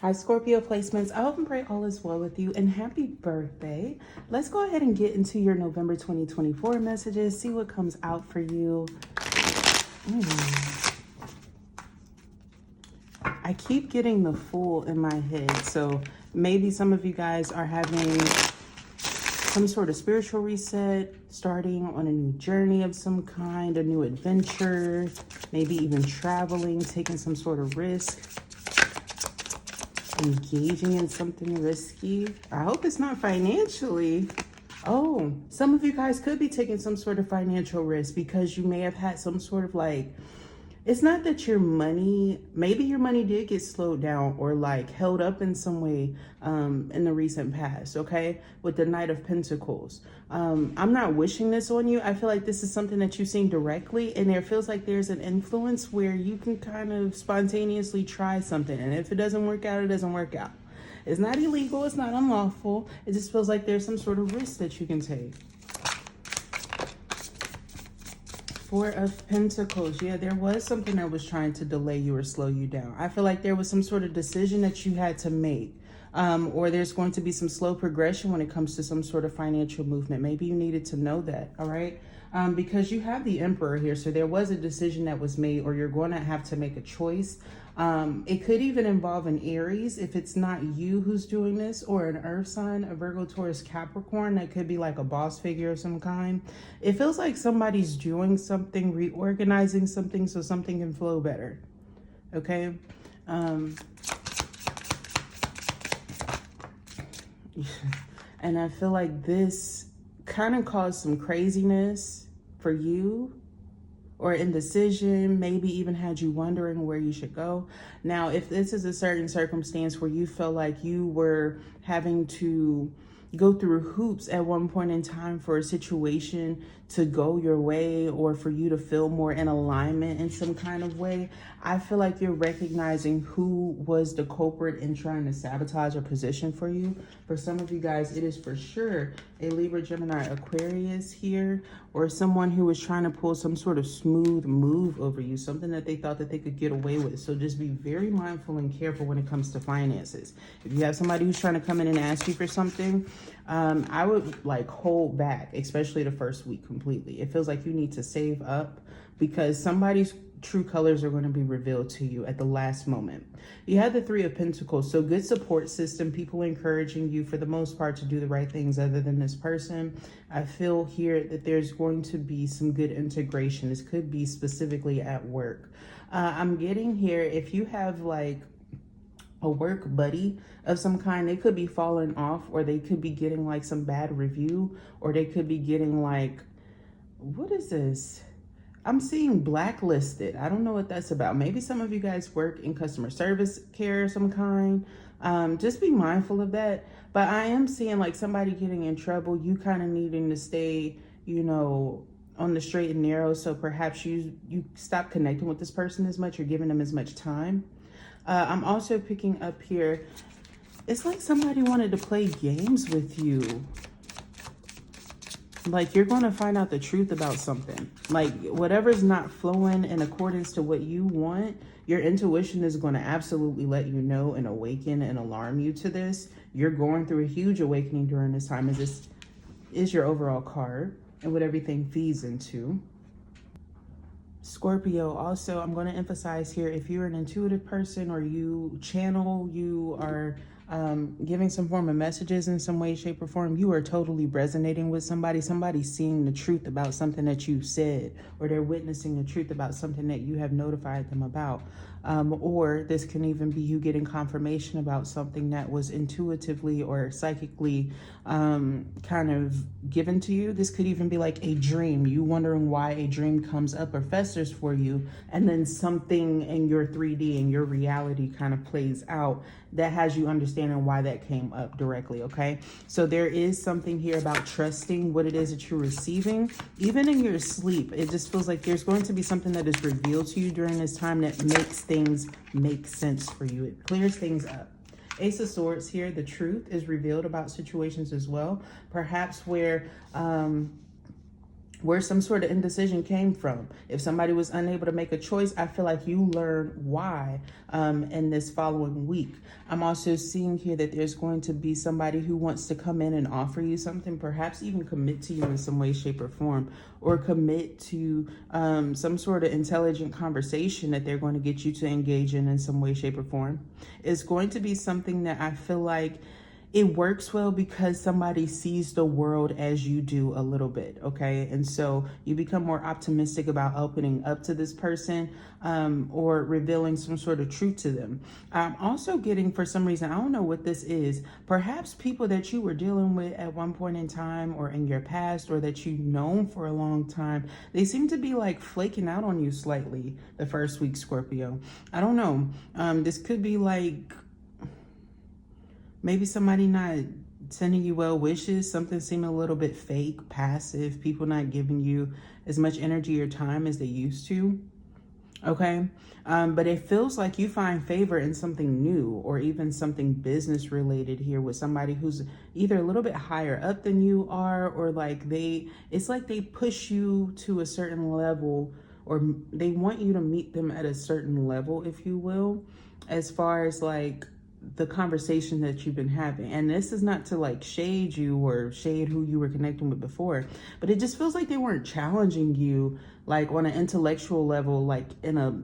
Hi, Scorpio placements. I hope and pray all is well with you and happy birthday. Let's go ahead and get into your November 2024 messages, see what comes out for you. I keep getting the Fool in my head, so maybe some of you guys are having some sort of spiritual reset, starting on a new journey of some kind, a new adventure, maybe even traveling, taking some sort of risk, engaging in something risky. I hope it's not financially. Oh, some of you guys could be taking some sort of financial risk because you may have had some sort of like, it's not that your money, maybe your money did get slowed down or like held up in some way in the recent past, okay? With the Knight of Pentacles. I'm not wishing this on you. I feel like this is something that you've seen directly, and there feels like there's an influence where you can kind of spontaneously try something. And if it doesn't work out, it doesn't work out. It's not illegal. It's not unlawful. It just feels like there's some sort of risk that you can take. Four of Pentacles. Yeah, there was something that was trying to delay you or slow you down. I feel like there was some sort of decision that you had to make. Or there's going to be some slow progression when it comes to some sort of financial movement. Maybe you needed to know that, all right? Because you have the Emperor here. So there was a decision that was made, or you're going to have to make a choice. It could even involve an Aries if it's not you who's doing this, or an earth sign, a Virgo, Taurus, Capricorn. That could be like a boss figure of some kind. It feels like somebody's doing something, reorganizing something so something can flow better. Okay. And I feel like this kind of caused some craziness for you, or indecision, maybe even had you wondering where you should go. Now, if this is a certain circumstance where you feel like you were having to go through hoops at one point in time for a situation to go your way, or for you to feel more in alignment in some kind of way, I feel like you're recognizing who was the culprit in trying to sabotage a position for you. For some of you guys, it is for sure a Libra, Gemini, Aquarius here, or someone who was trying to pull some sort of smooth move over you, something that they thought that they could get away with. So just be very mindful and careful when it comes to finances. If you have somebody who's trying to come in and ask you for something, I would like hold back, especially the first week completely. It feels like you need to save up, because somebody's true colors are going to be revealed to you at the last moment. You had the Three of Pentacles, so good support system, people encouraging you for the most part to do the right things other than this person. I feel here that there's going to be some good integration. This could be specifically at work. I'm getting here, if you have like a work buddy of some kind, they could be falling off, or they could be getting like some bad review, or they could be getting like, what is this? I'm seeing blacklisted. I don't know what that's about. Maybe some of you guys work in customer service care of some kind. Just be mindful of that. But I am seeing like somebody getting in trouble, you kind of needing to stay, you know, on the straight and narrow. So perhaps you stop connecting with this person as much, or giving them as much time. I'm also picking up here, it's like somebody wanted to play games with you. Like you're going to find out the truth about something. Like whatever's not flowing in accordance to what you want, your intuition is going to absolutely let you know and awaken and alarm you to this. You're going through a huge awakening during this time, as this is your overall card and what everything feeds into. Scorpio, also, I'm going to emphasize here, if you're an intuitive person, or you channel, you are giving some form of messages in some way, shape, or form, you are totally resonating with somebody. Somebody's seeing the truth about something that you said, or they're witnessing the truth about something that you have notified them about. Or this can even be you getting confirmation about something that was intuitively or psychically kind of given to you. This could even be like a dream, you wondering why a dream comes up or festers for you, and then something in your 3D and your reality kind of plays out that has you understanding why that came up directly, okay? So there is something here about trusting what it is that you're receiving. Even in your sleep, it just feels like there's going to be something that is revealed to you during this time that makes things make sense for you. It clears things up. Ace of Swords here, the truth is revealed about situations as well. Perhaps where where some sort of indecision came from. If somebody was unable to make a choice, I feel like you learn why in this following week. I'm also seeing here that there's going to be somebody who wants to come in and offer you something, perhaps even commit to you in some way, shape, or form, or commit to some sort of intelligent conversation that they're going to get you to engage in some way, shape, or form. It's going to be something that I feel like it works well because somebody sees the world as you do a little bit, okay? And so you become more optimistic about opening up to this person or revealing some sort of truth to them. I'm also getting, for some reason, I don't know what this is, perhaps people that you were dealing with at one point in time or in your past or that you've known for a long time, they seem to be like flaking out on you slightly the first week, Scorpio. I don't know. This could be like, maybe somebody not sending you well wishes, something seeming a little bit fake, passive, people not giving you as much energy or time as they used to, okay? But it feels like you find favor in something new or even something business related here with somebody who's either a little bit higher up than you are, or like it's like they push you to a certain level, or they want you to meet them at a certain level, if you will, as far as like the conversation that you've been having. And this is not to like shade you or shade who you were connecting with before, but it just feels like they weren't challenging you like on an intellectual level, like in a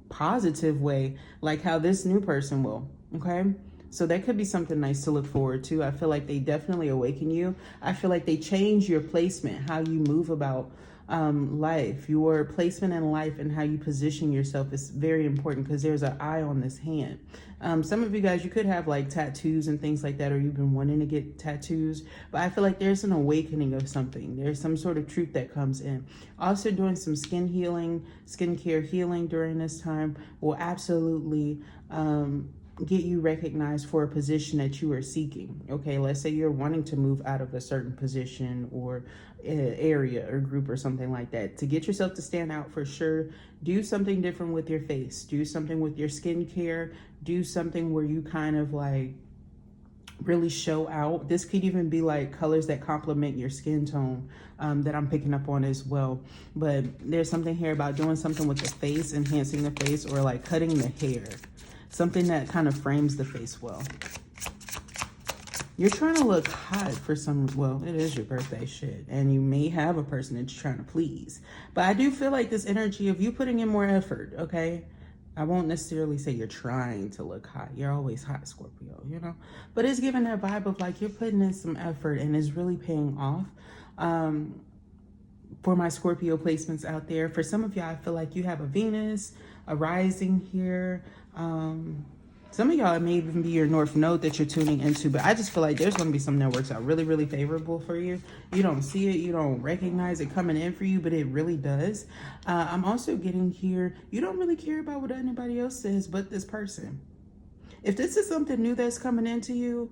positive way, like how this new person will, okay? So that could be something nice to look forward to. I feel like they definitely awaken you. I feel like they change your placement, how you move about life. Your placement in life and how you position yourself is very important because there's an eye on this hand. Some of you guys, you could have like tattoos and things like that, or you've been wanting to get tattoos, but I feel like there's an awakening of something. There's some sort of truth that comes in. Also doing some skin healing, skincare healing during this time will absolutely get you recognized for a position that you are seeking. Okay, let's say you're wanting to move out of a certain position or area or group or something like that. To get yourself to stand out, for sure, do something different with your face, do something with your skincare, do something where you kind of like really show out. This could even be like colors that complement your skin tone that I'm picking up on as well. But there's something here about doing something with the face, enhancing the face, or like cutting the hair. Something that kind of frames the face well. You're trying to look hot for some, well, it is your birthday, shit. And you may have a person that you're trying to please. But I do feel like this energy of you putting in more effort, okay? I won't necessarily say you're trying to look hot. You're always hot, Scorpio, you know? But it's giving that vibe of like you're putting in some effort and it's really paying off. For my Scorpio placements out there, for some of y'all, I feel like you have a Venus, a rising here. Some of y'all, it may even be your North Node that you're tuning into, but I just feel like there's going to be something that works out really, really favorable for you. You don't see it, you don't recognize it coming in for you, but it really does. I'm also getting here, you don't really care about what anybody else says but this person. If this is something new that's coming into you,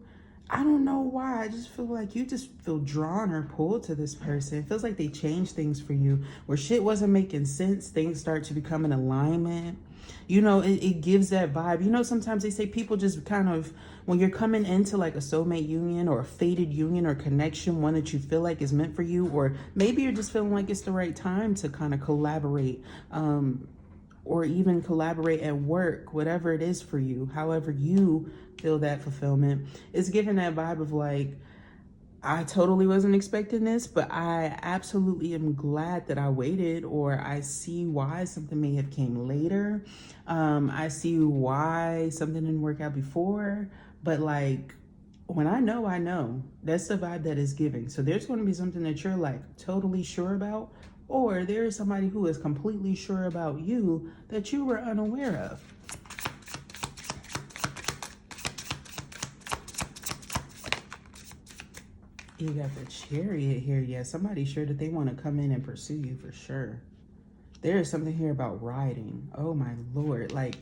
I don't know why. I just feel like you just feel drawn or pulled to this person. It feels like they changed things for you. Where shit wasn't making sense, things start to become in alignment. You know, it gives that vibe. You know, sometimes they say people just kind of, when you're coming into like a soulmate union or a fated union or connection, one that you feel like is meant for you, or maybe you're just feeling like it's the right time to kind of collaborate, or even collaborate at work, whatever it is for you, however you feel that fulfillment, is giving that vibe of like, I totally wasn't expecting this, but I absolutely am glad that I waited, or I see why something may have came later. I see why something didn't work out before, but like, when I know, I know. That's the vibe that is giving. So there's going to be something that you're like totally sure about, or there is somebody who is completely sure about you that you were unaware of. You got the Chariot here. Yeah, somebody's sure that they want to come in and pursue you for sure. There is something here about riding. Oh my Lord. Like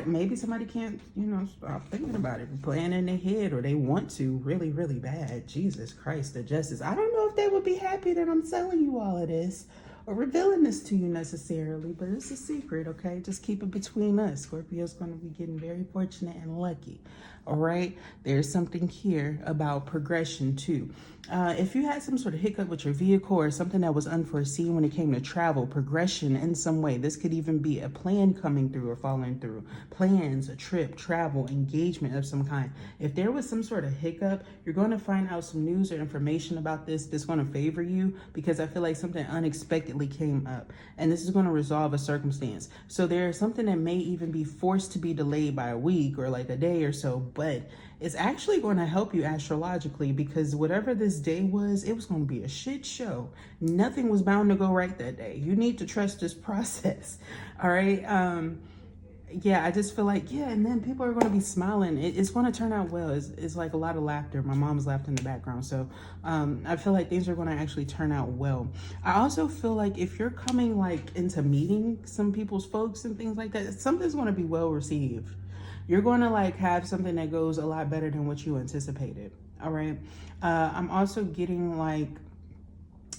maybe somebody can't, you know, stop thinking about it, playing in their head, or they want to really, really bad. Jesus Christ, the justice. I don't know if they would be happy that I'm telling you all of this, or revealing this to you necessarily, but it's a secret, okay? Just keep it between us. Scorpio's going to be getting very fortunate and lucky, all right? There's something here about progression too. If you had some sort of hiccup with your vehicle or something that was unforeseen when it came to travel, progression in some way, this could even be a plan coming through or falling through. Plans, a trip, travel, engagement of some kind. If there was some sort of hiccup, you're going to find out some news or information about this that's going to favor you, because I feel like something unexpectedly came up and this is going to resolve a circumstance. So there's something that may even be forced to be delayed by a week or like a day or so, but it's actually going to help you astrologically, because whatever this day was, it was going to be a shit show. Nothing was bound to go right that day. You need to trust this process. All right. Yeah, I just feel like, yeah, and then people are going to be smiling. It's going to turn out well. It's like a lot of laughter. My mom's laughed in the background. So I feel like things are going to actually turn out well. I also feel like if you're coming like into meeting some people's folks and things like that, something's going to be well received. You're going to like have something that goes a lot better than what you anticipated. All right. I'm also getting like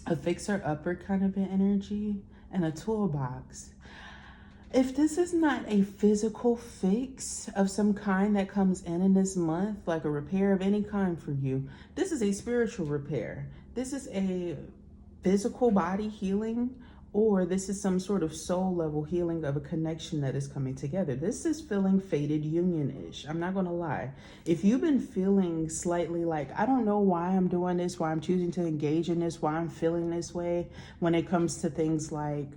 a fixer-upper kind of an energy and a toolbox. If this is not a physical fix of some kind that comes in this month, like a repair of any kind for you, this is a spiritual repair. This is a physical body healing, or this is some sort of soul level healing of a connection that is coming together. This is feeling fated union-ish. I'm not going to lie. If you've been feeling slightly like, I don't know why I'm doing this, why I'm choosing to engage in this, why I'm feeling this way when it comes to things like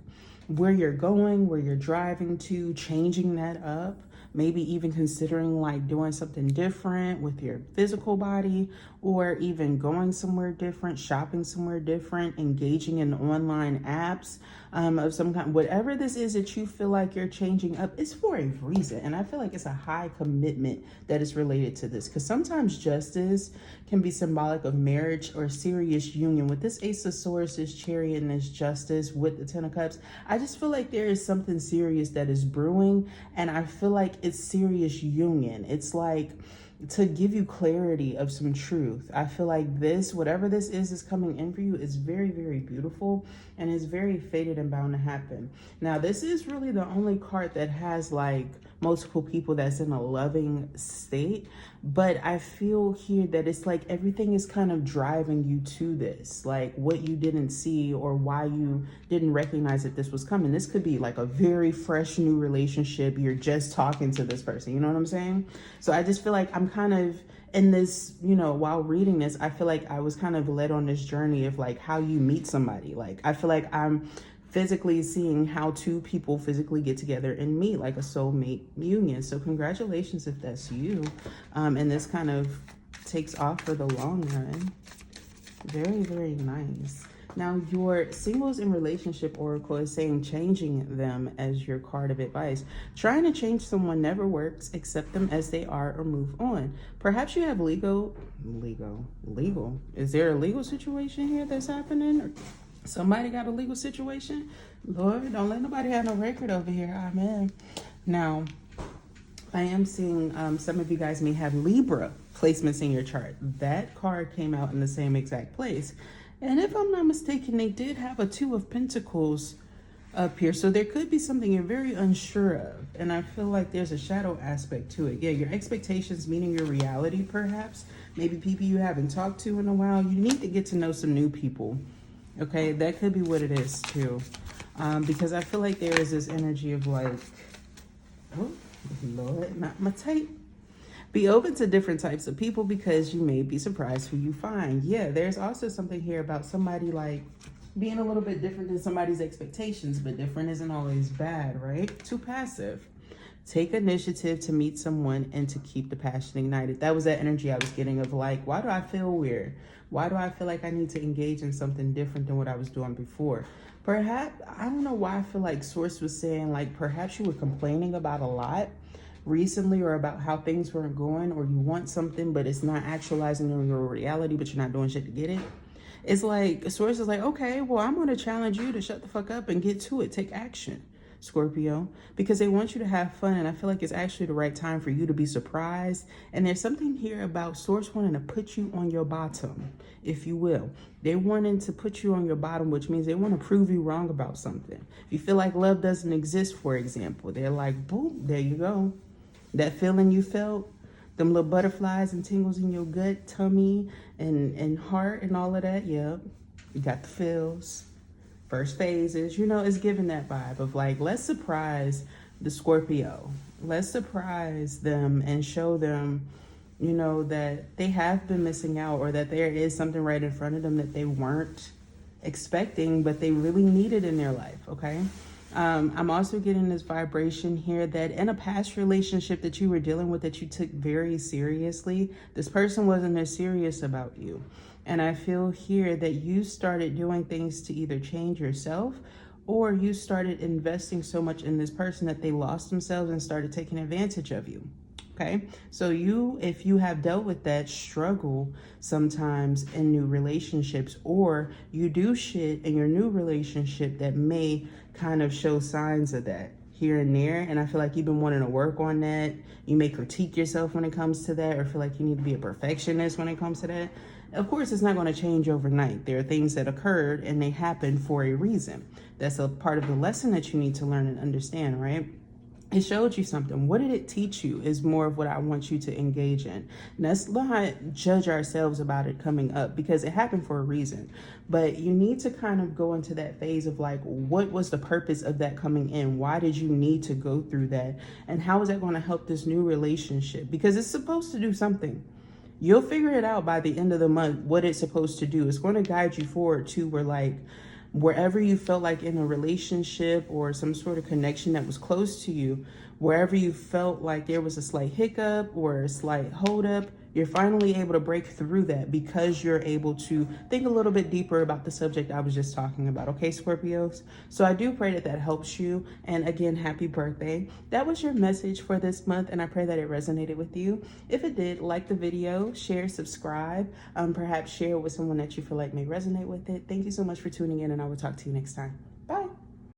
where you're going, where you're driving to, changing that up, maybe even considering like doing something different with your physical body, or even going somewhere different, shopping somewhere different, engaging in online apps of some kind. Whatever this is that you feel like you're changing up, it's for a reason. And I feel like it's a high commitment that is related to this, because sometimes justice can be symbolic of marriage or serious union. With this Ace of Swords, this Chariot, and this Justice with the Ten of Cups, I just feel like there is something serious that is brewing, and I feel like it's serious union. It's like to give you clarity of some truth. I feel like this, whatever this is coming in for you, is very, very beautiful and is very fated and bound to happen. Now, this is really the only card that has like multiple people that's in a loving state, but I feel here that it's like everything is kind of driving you to this, like what you didn't see or why you didn't recognize that this was coming. This could be like a very fresh new relationship. You're just talking to this person, you know what I'm saying? So I just feel like I'm kind of in this, you know, while reading this, I feel like I was kind of led on this journey of like how you meet somebody. Like I feel like I'm physically seeing how two people physically get together and meet, like a soulmate union. So congratulations if that's you. And this kind of takes off for the long run. Very, very nice. Now, your singles in relationship oracle is saying changing them as your card of advice. Trying to change someone never works. Accept them as they are or move on. Perhaps you have legal. Is there a legal situation here that's happening? Or somebody got a legal situation? Lord, don't let nobody have no record over here. Amen. Now, I am seeing some of you guys may have Libra placements in your chart. That card came out in the same exact place. And if I'm not mistaken, they did have a Two of Pentacles up here. So there could be something you're very unsure of. And I feel like there's a shadow aspect to it. Yeah, your expectations meeting your reality, perhaps. Maybe people you haven't talked to in a while. You need to get to know some new people. Okay, that could be what it is too. Because I feel like there is this energy of like, oh, Lord, not my type. Be open to different types of people because you may be surprised who you find. Yeah, there's also something here about somebody like being a little bit different than somebody's expectations, but different isn't always bad, right? Too passive. Take initiative to meet someone and to keep the passion ignited. That was that energy I was getting of like, why do I feel weird? Why do I feel like I need to engage in something different than what I was doing before? Perhaps, I don't know why I feel like Source was saying like, perhaps you were complaining about a lot recently or about how things weren't going, or you want something, but it's not actualizing in your reality, but you're not doing shit to get it. It's like, Source is like, okay, well, I'm going to challenge you to shut the fuck up and get to it. Take action. Scorpio, because they want you to have fun. And I feel like it's actually the right time for you to be surprised. And there's something here about Source wanting to put you on your bottom, if you will. They're wanting to put you on your bottom, which means they want to prove you wrong about something. If you feel like love doesn't exist, for example, they're like, boom, there you go. That feeling you felt, them little butterflies and tingles in your gut, tummy, and heart and all of that, yep. You got the feels. First phases, you know, it's giving that vibe of like, let's surprise the Scorpio. Let's surprise them and show them, you know, that they have been missing out, or that there is something right in front of them that they weren't expecting, but they really needed in their life, okay? I'm also getting this vibration here that in a past relationship that you were dealing with that you took very seriously, this person wasn't as serious about you. And I feel here that you started doing things to either change yourself, or you started investing so much in this person that they lost themselves and started taking advantage of you. Okay, so if you have dealt with that struggle sometimes in new relationships, or you do shit in your new relationship that may kind of show signs of that here and there, and I feel like you've been wanting to work on that. You may critique yourself when it comes to that, or feel like you need to be a perfectionist when it comes to that. Of course, it's not going to change overnight. There are things that occurred and they happened for a reason. That's a part of the lesson that you need to learn and understand, right? It showed you something. What did it teach you is more of what I want you to engage in. And let's not judge ourselves about it coming up, because it happened for a reason. But you need to kind of go into that phase of like, what was the purpose of that coming in? Why did you need to go through that? And how is that going to help this new relationship? Because it's supposed to do something. You'll figure it out by the end of the month what it's supposed to do. It's going to guide you forward to where, like, wherever you felt like in a relationship or some sort of connection that was close to you, wherever you felt like there was a slight hiccup or a slight holdup, you're finally able to break through that because you're able to think a little bit deeper about the subject I was just talking about. Okay, Scorpios? So I do pray that that helps you. And again, happy birthday. That was your message for this month, and I pray that it resonated with you. If it did, like the video, share, subscribe, perhaps share it with someone that you feel like may resonate with it. Thank you so much for tuning in, and I will talk to you next time.